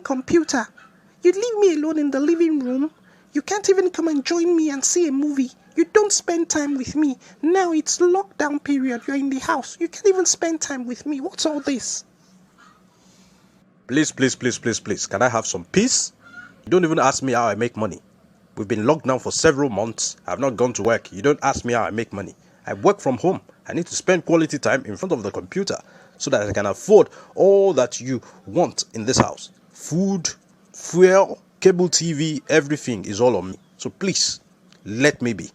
working computer. You leave me alone in the living room. You can't even come and join me and see a movie. You don't spend time with me. Now it's lockdown period. You're in the house. You can't even spend time with me. What's all this? Please, please, please, please, please. Can I have some peace? You don't even ask me how I make money. We've been locked down for several months. I've not gone to work. You don't ask me how I make money. I work from home. I need to spend quality time in front of the computer so that I can afford all that you want in this house. Food, fuel, cable TV, everything is all on me. So please, let me be.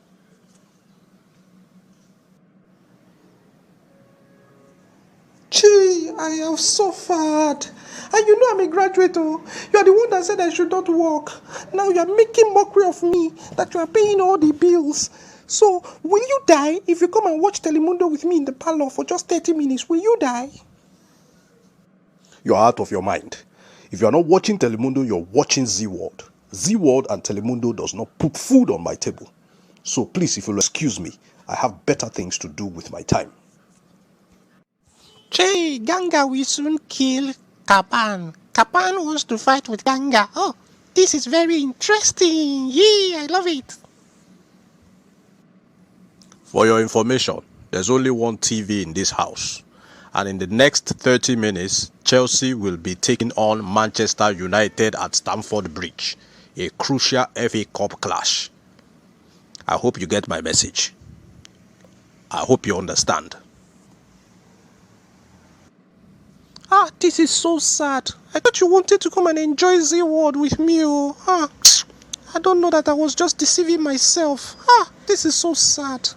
Gee, I have suffered. And you know I'm a graduate, oh. You are the one that said I should not work. Now you are making mockery of me, that you are paying all the bills. So, will you die if you come and watch Telemundo with me in the parlor for just 30 minutes? Will you die? You're out of your mind. If you're not watching Telemundo, you're watching Z World. Z World and Telemundo does not put food on my table. So please, if you'll excuse me, I have better things to do with my time. Che, Ganga will soon kill Kapan. Kapan wants to fight with Ganga. Oh, this is very interesting. Yay, I love it. For your information, there's only one TV in this house. And in the next 30 minutes, Chelsea will be taking on Manchester United at Stamford Bridge, a crucial FA Cup clash. I hope you get my message. I hope you understand. Ah, this is so sad. I thought you wanted to come and enjoy Z World with me, oh. I don't know that I was just deceiving myself. This is so sad.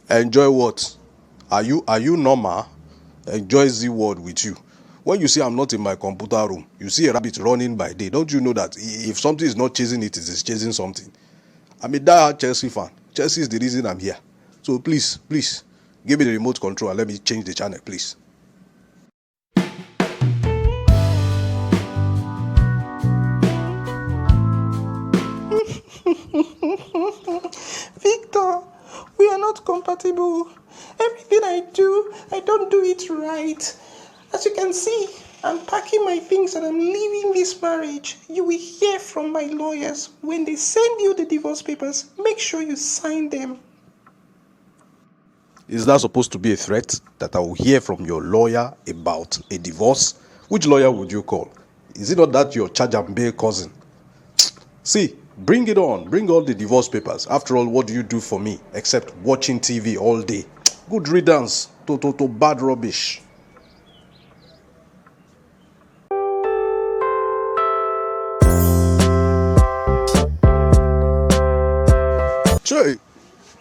Enjoy what? Are you normal? Enjoy Z World with you. When you see I'm not in my computer room, you see a rabbit running by day. Don't you know that if something is not chasing it, it is chasing something? I'm a diehard Chelsea fan. Chelsea is the reason I'm here. So please, give me the remote control and let me change the channel, please. Victor, we are not compatible. Everything I do, I don't do it right. As you can see, I'm packing my things and I'm leaving this marriage. You will hear from my lawyers. When they send you the divorce papers, make sure you sign them. Is that supposed to be a threat that I will hear from your lawyer about a divorce? Which lawyer would you call? Is it not that your Chajambe cousin? See, bring it on. Bring all the divorce papers. After all, what do you do for me except watching TV all day? Good riddance to bad rubbish.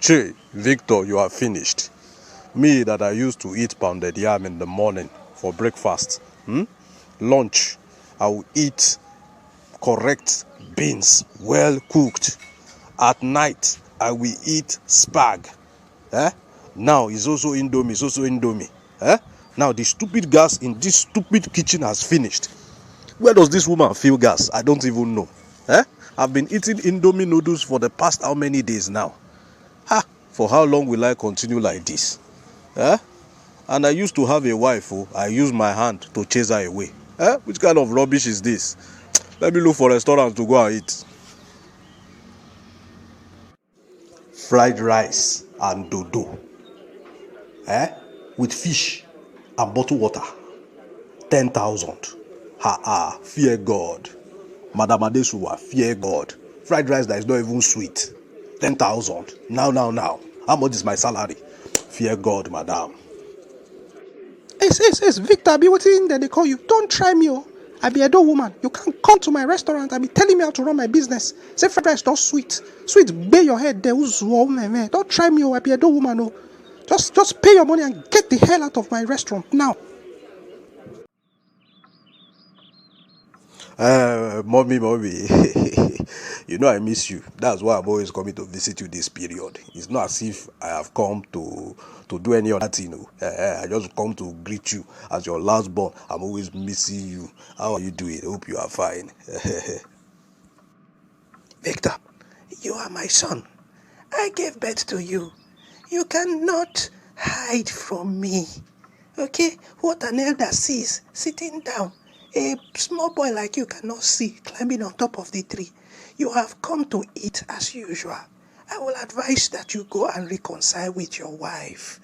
Che, Victor, you are finished. Me that I used to eat pounded yam in the morning for breakfast. Lunch, I will eat correct beans, well cooked. At night, I will eat spag. Now it's also Indomie. Now the stupid gas in this stupid kitchen has finished. Where does this woman feel gas? I don't even know. I've been eating Indomie noodles for the past how many days now? For how long will I continue like this? And I used to have a wife, I used my hand to chase her away. Which kind of rubbish is this? Let me look for a restaurant to go and eat. Fried rice and dodo. With fish and bottled water. 10,000. Fear God. Madam Adesuwa, fear God. Fried rice that is not even sweet. 10,000. Now. How much is my salary? Fear God, madam. Yes, Victor, I be waiting that they call you. Don't try me, oh. I be a dough woman. You can't come to my restaurant and be telling me how to run my business. Say fried rice, not sweet. Sweet, bear your head there. Don't try me, oh. I be a dough woman, oh. Just pay your money and get the hell out of my restaurant now. Mommy. You know I miss you. That's why I'm always coming to visit you this period. It's not as if I have come to do any other thing. I just come to greet you as your last born. I'm always missing you. How are you doing? Hope you are fine. Victor, you are my son. I gave birth to you. You cannot hide from me. Okay? What an elder sees sitting down A small boy like you cannot see climbing on top of the tree. You have come to eat as usual. I will advise that you go and reconcile with your wife.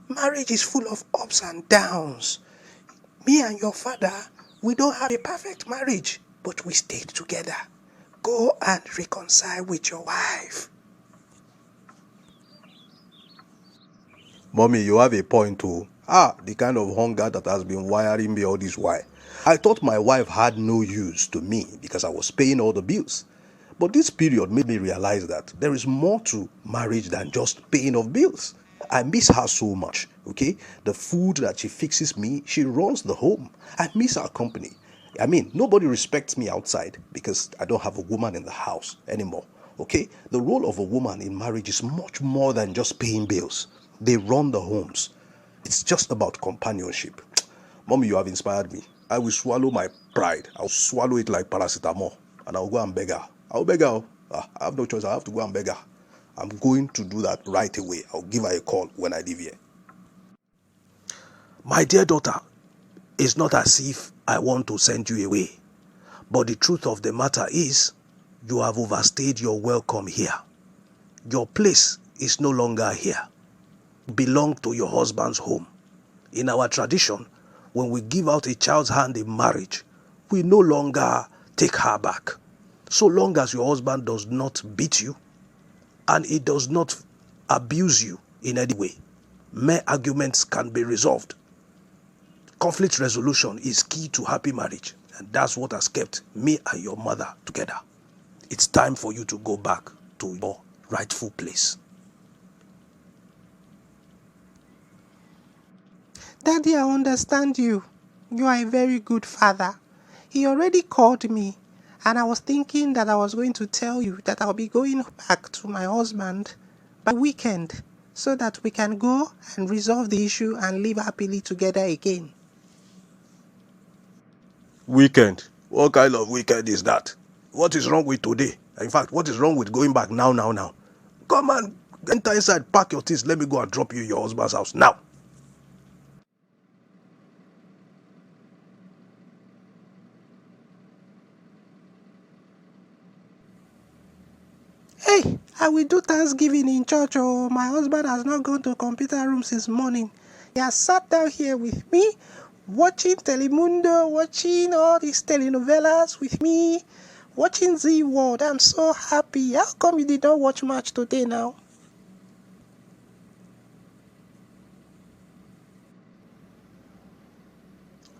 Marriage is full of ups and downs. Me and your father, we don't have a perfect marriage, but we stayed together. Go and reconcile with your wife. Mommy, you have a point too. The kind of hunger that has been wiring me all this while. I thought my wife had no use to me because I was paying all the bills. But this period made me realize that there is more to marriage than just paying of bills. I miss her so much, okay? The food that she fixes me, she runs the home. I miss her company. I mean, nobody respects me outside because I don't have a woman in the house anymore, okay? The role of a woman in marriage is much more than just paying bills. They run the homes. It's just about companionship. Mommy, you have inspired me. I will swallow my pride. I'll swallow it like paracetamol. And I'll go and beg her. I'll beg her. I have no choice. I have to go and beg her. I'm going to do that right away. I'll give her a call when I leave here. My dear daughter, it's not as if I want to send you away. But the truth of the matter is, you have overstayed your welcome here. Your place is no longer here. Belong to your husband's home. In our tradition, when we give out a child's hand in marriage, we no longer take her back. So long as your husband does not beat you and he does not abuse you in any way, mere arguments can be resolved. Conflict resolution is key to happy marriage, and that's what has kept me and your mother together. It's time for you to go back to your rightful place. Daddy, I understand you. You are a very good father. He already called me, and I was thinking that I was going to tell you that I'll be going back to my husband by weekend so that we can go and resolve the issue and live happily together again. Weekend? What kind of weekend is that? What is wrong with today? In fact, what is wrong with going back now? Come on, enter inside, pack your things, let me go and drop you in your husband's house now. Hey, I will do Thanksgiving in church. Oh, my husband has not gone to computer room since morning. He has sat down here with me, watching Telemundo, watching all these telenovelas with me, watching Z World. I'm so happy. How come you did not watch much today now?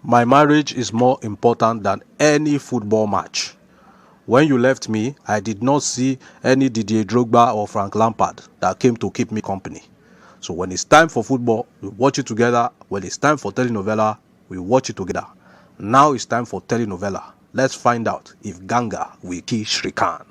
My marriage is more important than any football match. When you left me, I did not see any Didier Drogba or Frank Lampard that came to keep me company. So when it's time for football, we watch it together. When it's time for telenovela, we watch it together. Now it's time for telenovela. Let's find out if Ganga will kill Sri Khan.